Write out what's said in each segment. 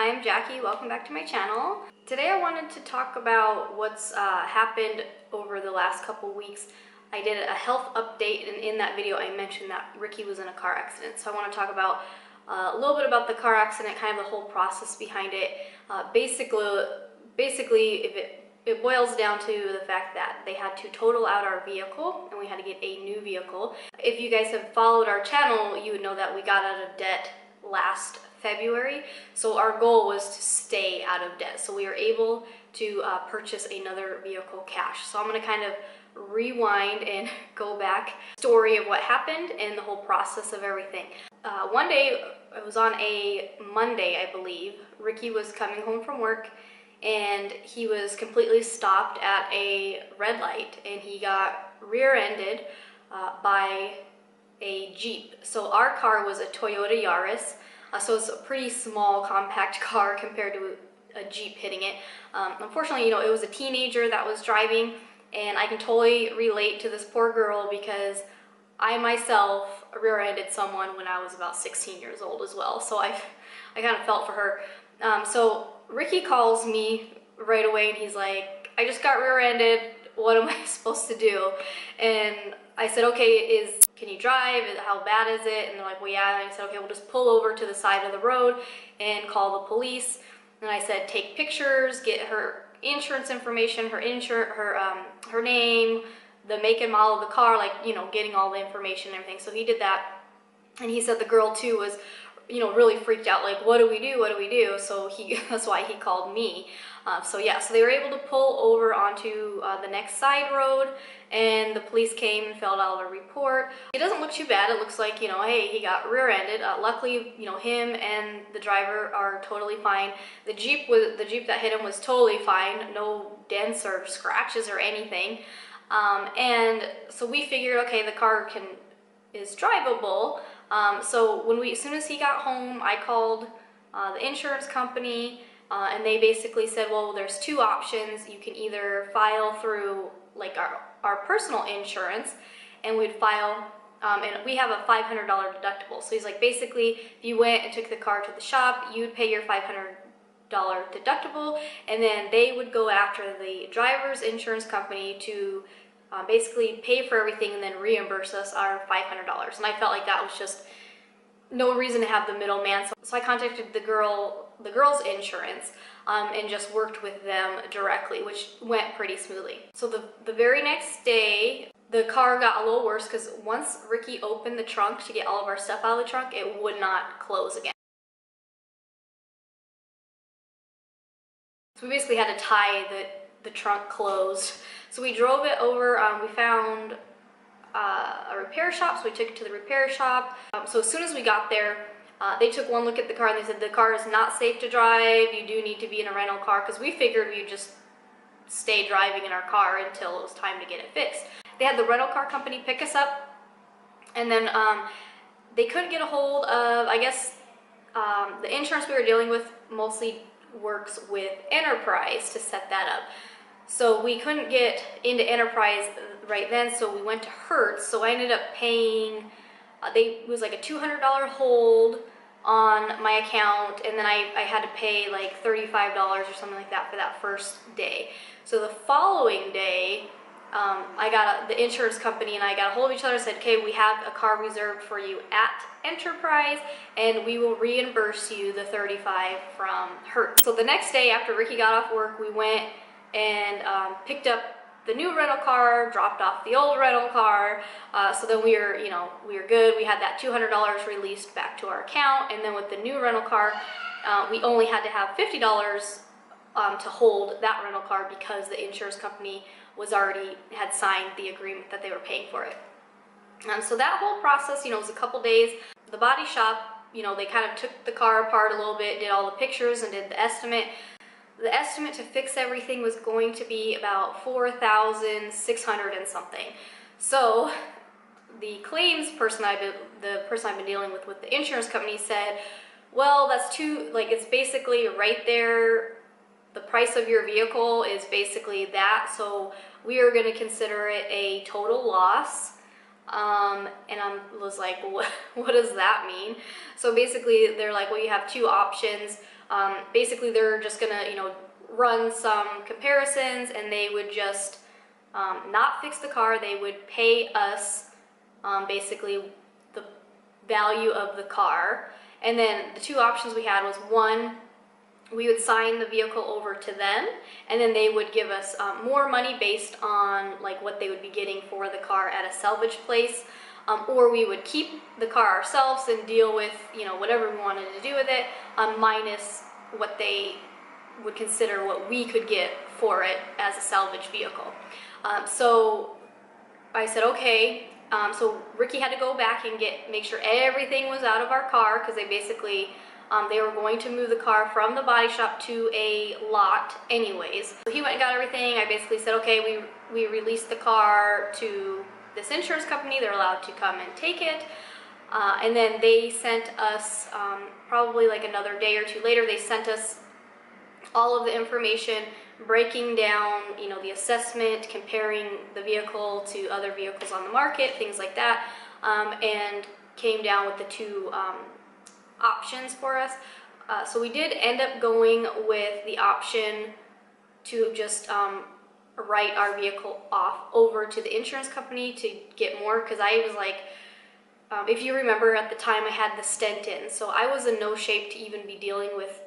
I'm Jackie. Welcome back to my channel. Today I wanted to talk about what's happened over the last couple weeks. I did a health update, and in that video I mentioned that Ricky was in a car accident. So I want to talk about a little bit about the car accident, kind of the whole process behind it. Basically, it boils down to the fact that they had to total out our vehicle and we had to get a new vehicle. If you guys have followed our channel, you would know that we got out of debt last February. So our goal was to stay out of debt. So we were able to purchase another vehicle cash. So I'm going to kind of rewind and go back story of what happened and the whole process of everything. One day, it was on a Monday, I believe, Ricky was coming home from work and he was completely stopped at a red light and he got rear-ended by a Jeep. So our car was a Toyota Yaris, so it's a pretty small compact car compared to a Jeep hitting it. Unfortunately, it was a teenager that was driving, and I can totally relate to this poor girl because I myself rear-ended someone when I was about 16 years old as well, so I kind of felt for her. So Ricky calls me right away and he's like, I just got rear-ended, what am I supposed to do? And I said, okay, can you drive? How bad is it? And they're like, well, yeah. And I said, okay, we'll just pull over to the side of the road and call the police. And I said, take pictures, get her insurance information, her name, the make and model of the car, getting all the information and everything. So he did that. And he said the girl too was, really freaked out, like, what do we do? What do we do? So that's why he called me. So they were able to pull over onto the next side road, and the police came and filled out a report. It doesn't look too bad. It looks like, hey, he got rear-ended. Luckily, him and the driver are totally fine. The Jeep that hit him was totally fine. No dents or scratches or anything. And so we figured, okay, the car is drivable. So as soon as he got home, I called the insurance company, and they basically said, well, there's two options. You can either file through our personal insurance, and we'd file, and we have a $500 deductible. So he's like, basically, if you went and took the car to the shop, you'd pay your $500 deductible, and then they would go after the driver's insurance company to basically pay for everything and then reimburse us our $500. And I felt like that was just no reason to have the middleman. So I contacted the girl's insurance and just worked with them directly, which went pretty smoothly. So the very next day, the car got a little worse because once Ricky opened the trunk to get all of our stuff out of the trunk, it would not close again. So we basically had to tie the trunk closed. So we drove it over, we found a repair shop, so we took it to the repair shop. So as soon as we got there, they took one look at the car and they said the car is not safe to drive, you do need to be in a rental car, because we figured we'd just stay driving in our car until it was time to get it fixed. They had the rental car company pick us up, and then they couldn't get a hold of, I guess, the insurance we were dealing with mostly works with Enterprise to set that up. So we couldn't get into Enterprise right then, so we went to Hertz. So I ended up paying, it was like a $200 hold on my account, and then I had to pay like $35 or something like that for that first day. So the following day, I got the insurance company and I got a hold of each other and said, okay, we have a car reserved for you at Enterprise, and we will reimburse you the $35 from Hertz. So the next day after Ricky got off work, we went and picked up the new rental car, dropped off the old rental car. So then we were good. We had that $200 released back to our account, and then with the new rental car, we only had to have $50 to hold that rental car because the insurance company had signed the agreement that they were paying for it. So that whole process, was a couple days. The body shop, they kind of took the car apart a little bit, did all the pictures and did the estimate. The estimate to fix everything was going to be about $4,600 and something. So the claims person, the person I've been dealing with the insurance company, said, well, that's it's basically right there. The price of your vehicle is basically that, so we are going to consider it a total loss. And I was like, what does that mean? So basically they're like, well, you have two options. Basically, they're just gonna, you know, run some comparisons, and they would just not fix the car. They would pay us basically the value of the car. And then the two options we had was, one, we would sign the vehicle over to them, and then they would give us more money based on like what they would be getting for the car at a salvage place, or we would keep the car ourselves and deal with, you know, whatever we wanted to do with it, minus what they would consider what we could get for it as a salvage vehicle. So I said, okay. So Ricky had to go back and make sure everything was out of our car, because they basically, they were going to move the car from the body shop to a lot anyways. So he went and got everything. I basically said, okay, we released the car to this insurance company. They're allowed to come and take it. And then they sent us, probably like another day or two later, they sent us all of the information, breaking down, you know, the assessment, comparing the vehicle to other vehicles on the market, things like that, and came down with the two options for us. So we did end up going with the option to just write our vehicle off over to the insurance company to get more, because I was like, if you remember, at the time I had the stent in, so I was in no shape to even be dealing with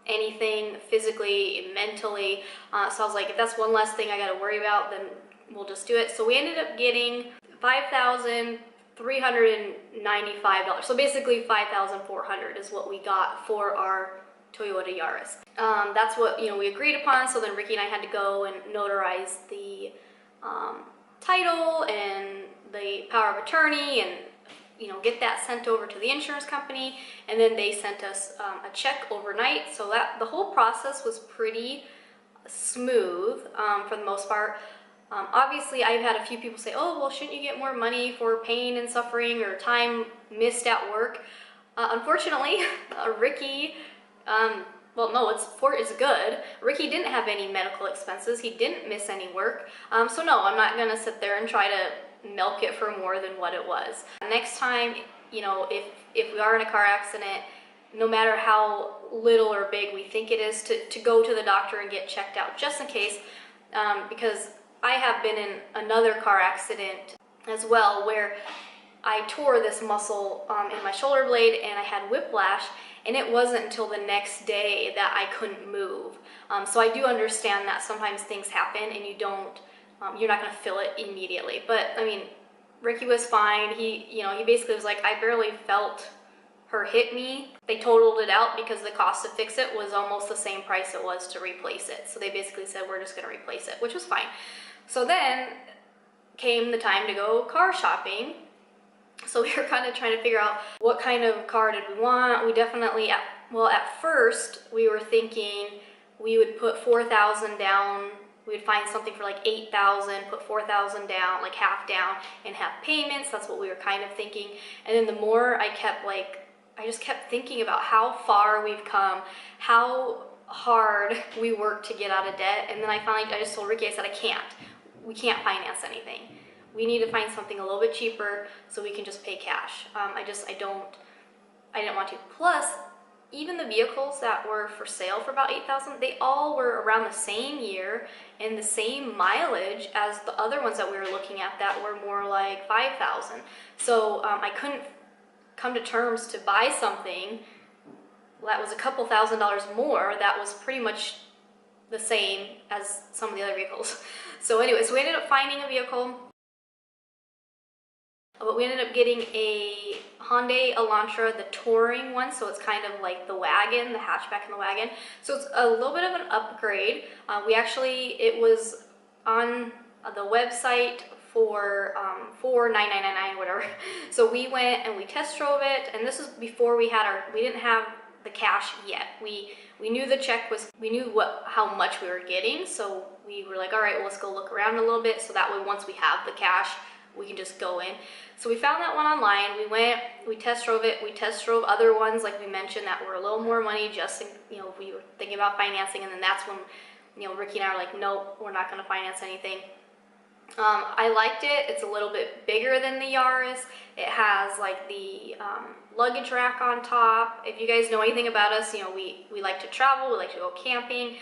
anything physically, mentally, so I was like, if that's one less thing I got to worry about, then we'll just do it. So we ended up getting $5,395, so basically $5,400 is what we got for our Toyota Yaris. That's what, you know, we agreed upon. So then Ricky and I had to go and notarize the title and the power of attorney, and, you know, get that sent over to the insurance company, and then they sent us a check overnight. So that the whole process was pretty smooth for the most part. Obviously, I've had a few people say, oh, well, shouldn't you get more money for pain and suffering or time missed at work? Unfortunately, Ricky, well, no, it's good. Ricky didn't have any medical expenses. He didn't miss any work. So no, I'm not gonna sit there and try to milk it for more than what it was. Next time, you know, if we are in a car accident, no matter how little or big we think it is, to go to the doctor and get checked out just in case, because I have been in another car accident as well where I tore this muscle in my shoulder blade and I had whiplash, and it wasn't until the next day that I couldn't move. So I do understand that sometimes things happen and you don't, you're not gonna feel it immediately. But I mean, Ricky was fine. He basically was like, I barely felt her hit me. They totaled it out because the cost to fix it was almost the same price it was to replace it. So they basically said, we're just gonna replace it, which was fine. So then came the time to go car shopping. So we were kind of trying to figure out what kind of car did we want. We definitely, at first we were thinking we would put $4,000 down. We would find something for like $8,000, put $4,000 down, like half down, and have payments. That's what we were kind of thinking. And then the more I just kept thinking about how far we've come, how hard we worked to get out of debt. And then I just told Ricky, I said, we can't finance anything. We need to find something a little bit cheaper so we can just pay cash. I didn't want to. Plus, even the vehicles that were for sale for about $8,000, they all were around the same year and the same mileage as the other ones that we were looking at that were more like $5,000. So I couldn't come to terms to buy something that was a couple $1,000s more that was pretty much the same as some of the other vehicles. So anyway, so we ended up finding a vehicle, but we ended up getting a Hyundai Elantra, the touring one, so it's kind of like the wagon, the hatchback in the wagon. So it's a little bit of an upgrade. It was on the website for $9,999, whatever. So we went and we test drove it, and this is before we didn't have the cash yet. We knew the check was, we knew how much we were getting, so we were like, all right, well, let's go look around a little bit, so that way once we have the cash, we can just go in. So we found that one online. We went, we test drove it. We test drove other ones, like we mentioned, that were a little more money, just, we were thinking about financing, and then that's when, Ricky and I were like, nope, we're not gonna finance anything. I liked it. It's a little bit bigger than the Yaris. It has like the luggage rack on top. If you guys know anything about us, you know, we like to travel, we like to go camping.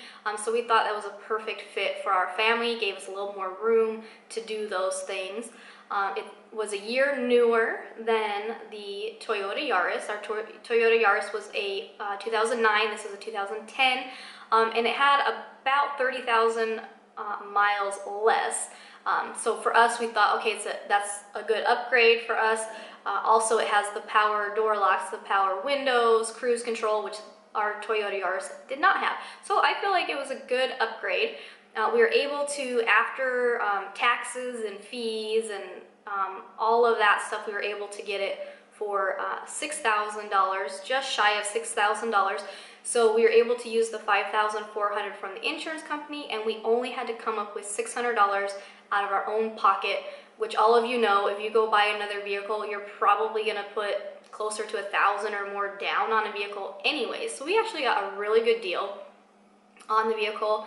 So we thought that was a perfect fit for our family. Gave us a little more room to do those things. It was a year newer than the Toyota Yaris. Our Toyota Yaris was a 2009. This is a 2010. And it had about 30,000 miles less. So for us, we thought, okay, that's a good upgrade for us. Also, it has the power door locks, the power windows, cruise control, which our Toyota Yaris did not have. So I feel like it was a good upgrade. We were able to, after taxes and fees and all of that stuff, we were able to get it for $6,000, just shy of $6,000. So we were able to use the $5,400 from the insurance company, and we only had to come up with $600 out of our own pocket, which all of you know, if you go buy another vehicle, you're probably gonna put closer to $1,000 or more down on a vehicle anyway. So we actually got a really good deal on the vehicle.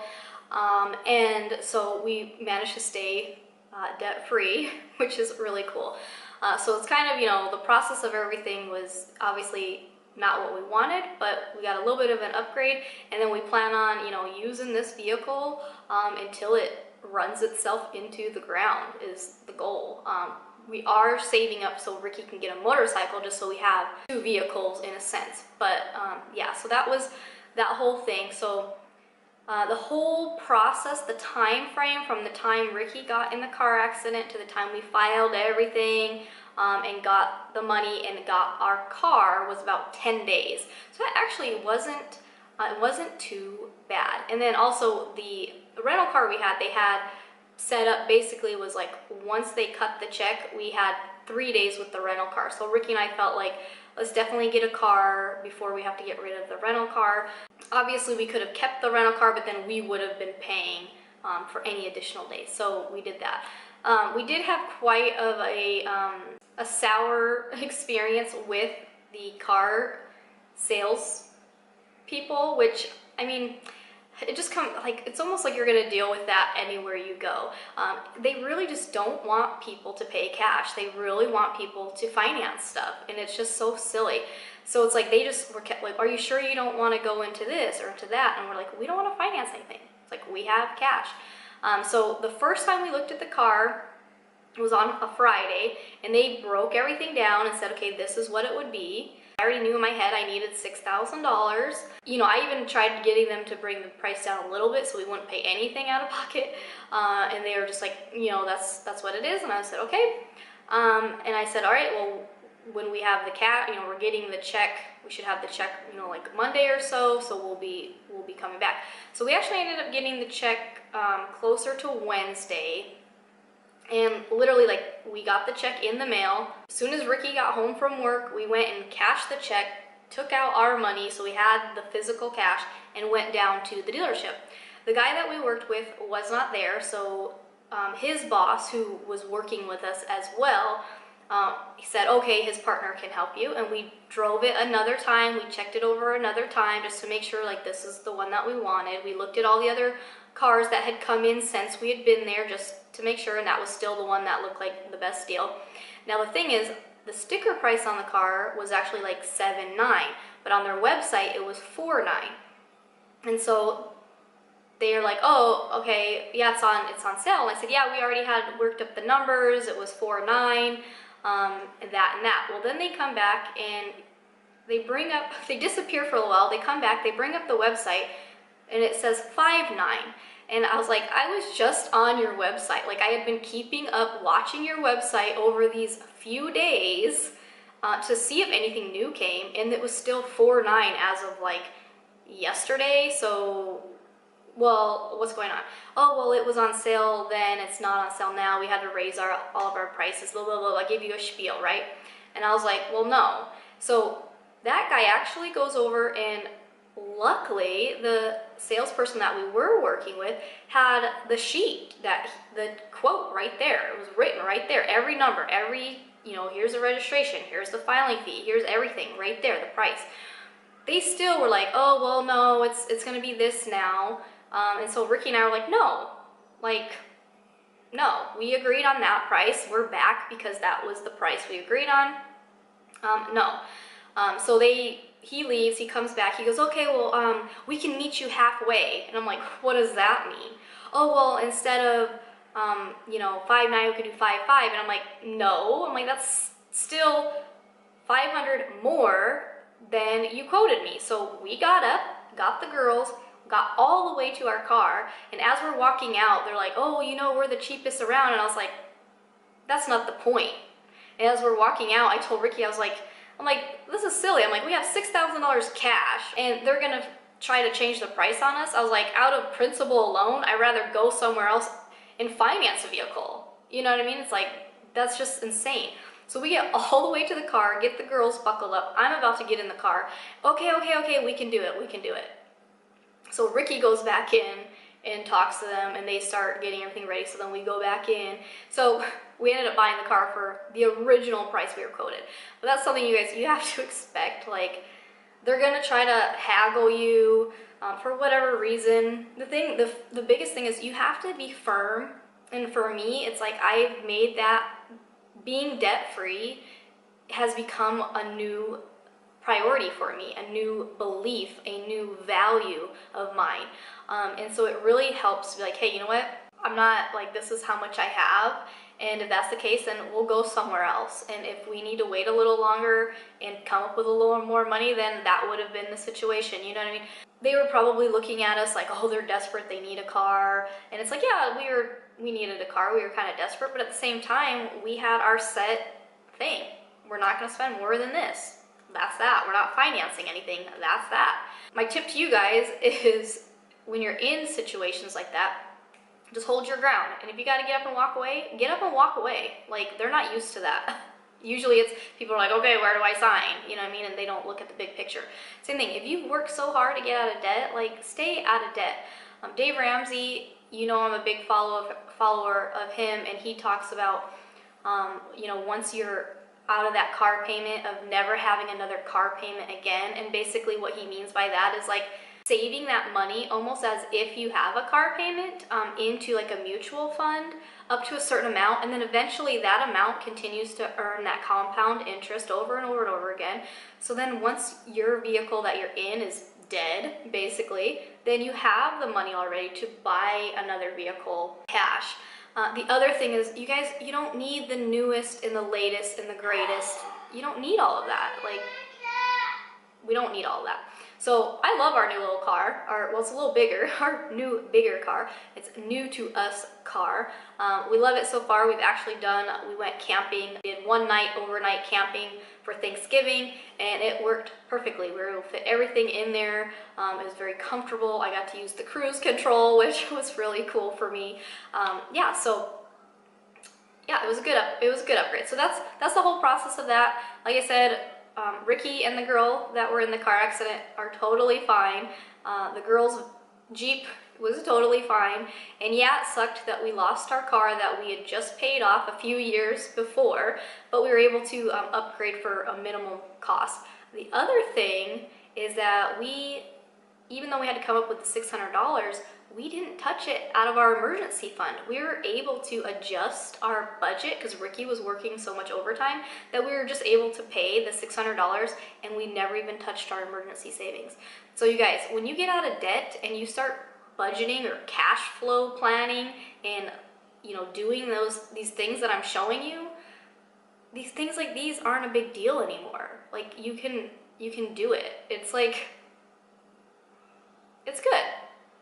And so we managed to stay debt-free, which is really cool. So it's kind of, you know, the process of everything was obviously not what we wanted, but we got a little bit of an upgrade, and then we plan on, you know, using this vehicle until it runs itself into the ground is the goal. We are saving up so Ricky can get a motorcycle, just so we have two vehicles in a sense. But yeah, so that was that whole thing. So the whole process, the time frame from the time Ricky got in the car accident to the time we filed everything and got the money and got our car was about 10 days. So it actually wasn't too bad. And then also the rental car we had, they had set up basically was like, once they cut the check, we had 3 days with the rental car. So Ricky and I felt like, let's definitely get a car before we have to get rid of the rental car. Obviously we could have kept the rental car, but then we would have been paying for any additional days. So we did that. We did have quite of a sour experience with the car sales people, which, I mean, it just it's almost like you're gonna deal with that anywhere you go. They really just don't want people to pay cash. They really want people to finance stuff, and it's just so silly. So it's like they just were like, are you sure you don't want to go into this or into that? And we're like, we don't want to finance anything. It's like, we have cash. So the first time we looked at the car, it was on a Friday, and they broke everything down and said, okay, this is what it would be. I already knew in my head I needed $6,000. You know, I even tried getting them to bring the price down a little bit so we wouldn't pay anything out of pocket. And they were just like, you know, that's what it is. And I said, okay. And I said, all right, well, when we have the you know, we're getting the check, we should have the check, you know, like Monday or so we'll be coming back. So we actually ended up getting the check closer to Wednesday. And literally, like, we got the check in the mail. As soon as Ricky got home from work, we went and cashed the check, took out our money, so we had the physical cash, and went down to the dealership. The guy that we worked with was not there, so his boss, who was working with us as well, he said, okay, his partner can help you. And we drove it another time. We checked it over another time just to make sure, like, this is the one that we wanted. We looked at all the other cars that had come in since we had been there just to make sure, and that was still the one that looked like the best deal. Now the thing is, the sticker price on the car was actually like $7,900, but on their website it was $4,900. And so they're like, oh, okay, yeah, it's on sale. And I said, yeah, we already had worked up the numbers, it was $4,900, and that. Well, then they come back and they disappear for a while, they come back, they bring up the website, and it says $5,900. And I was like, I was just on your website. Like, I had been keeping up, watching your website over these few days to see if anything new came, and it was still $4,900 as of like yesterday. So, well, what's going on? Oh, well, it was on sale then, it's not on sale now, we had to raise all of our prices, blah, blah, blah. I gave you a spiel, right? And I was like, well, no. So that guy actually goes over, and luckily the salesperson that we were working with had the sheet, the quote right there. It was written right there, every number, you know, here's the registration, here's the filing fee, here's everything right there, the price. They still were like, oh, well, no, it's gonna be this now. And so Ricky and I were like, no, like, no, we agreed on that price. We're back because that was the price we agreed on. No. So he leaves, he comes back, he goes, okay, well, we can meet you halfway. And I'm like, what does that mean? Oh, well, instead of, you know, 5.9, we could do 5.5. And I'm like, no. I'm like, that's still 500 more than you quoted me. So we got up, got the girls, got all the way to our car, and as we're walking out, they're like, oh, you know, we're the cheapest around. And I was like, that's not the point. And as we're walking out, I told Ricky, I'm like, this is silly. I'm like, we have $6,000 cash, and they're gonna try to change the price on us. I was like, out of principle alone, I'd rather go somewhere else and finance a vehicle. You know what I mean? It's like, that's just insane. So we get all the way to the car, get the girls buckled up. I'm about to get in the car. Okay, we can do it. So Ricky goes back in and talks to them, and they start getting everything ready. So then we go back in. So we ended up buying the car for the original price we were quoted. But that's something you have to expect. Like, they're gonna try to haggle you for whatever reason. The biggest thing is you have to be firm. And for me, it's like I've made that being debt-free has become a new priority for me, a new belief, a new value of mine. And so it really helps to be like, hey, you know what? I'm not like, this is how much I have. And if that's the case, then we'll go somewhere else. And if we need to wait a little longer and come up with a little more money, then that would have been the situation. You know what I mean? They were probably looking at us like, oh, they're desperate, they need a car. And it's like, yeah, we needed a car, we were kind of desperate, but at the same time, we had our set thing. We're not gonna spend more than this. That's that. We're not financing anything. That's that. My tip to you guys is when you're in situations like that, just hold your ground. And if you gotta get up and walk away, get up and walk away. Like, they're not used to that. Usually it's, people are like, okay, where do I sign? You know what I mean? And they don't look at the big picture. Same thing, if you've worked so hard to get out of debt, like, stay out of debt. Dave Ramsey, you know, I'm a big follower of him, and he talks about, you know, once you're out of that car payment, of never having another car payment again. And basically what he means by that is like saving that money almost as if you have a car payment into like a mutual fund up to a certain amount, and then eventually that amount continues to earn that compound interest over and over and over again. So then once your vehicle that you're in is dead, basically, then you have the money already to buy another vehicle cash. The other thing is, you guys, you don't need the newest and the latest and the greatest. You don't need all of that. Like, we don't need all of that. So I love our new little car. Well, it's a little bigger, our new bigger car. It's a new to us car. We love it so far. We went camping, did one night overnight camping for Thanksgiving, and it worked perfectly. We were able to fit everything in there. It was very comfortable. I got to use the cruise control, which was really cool for me. Yeah, so yeah, it was a good upgrade. So that's the whole process of that. Like I said, Ricky and the girl that were in the car accident are totally fine. The girl's Jeep was totally fine. And yeah, it sucked that we lost our car that we had just paid off a few years before, but we were able to upgrade for a minimum cost. The other thing is that even though we had to come up with the $600, we didn't touch it out of our emergency fund. We were able to adjust our budget because Ricky was working so much overtime that we were just able to pay the $600, and we never even touched our emergency savings. So you guys, when you get out of debt and you start budgeting or cash flow planning and, you know, doing these things that I'm showing you, these things like these aren't a big deal anymore. Like, you can do it. It's like, it's good.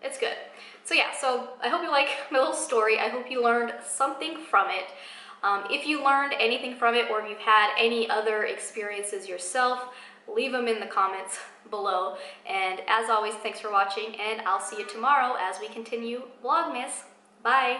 It's good. So yeah, so I hope you like my little story. I hope you learned something from it. If you learned anything from it, or if you've had any other experiences yourself, leave them in the comments below. And as always, thanks for watching, and I'll see you tomorrow as we continue Vlogmas. Bye!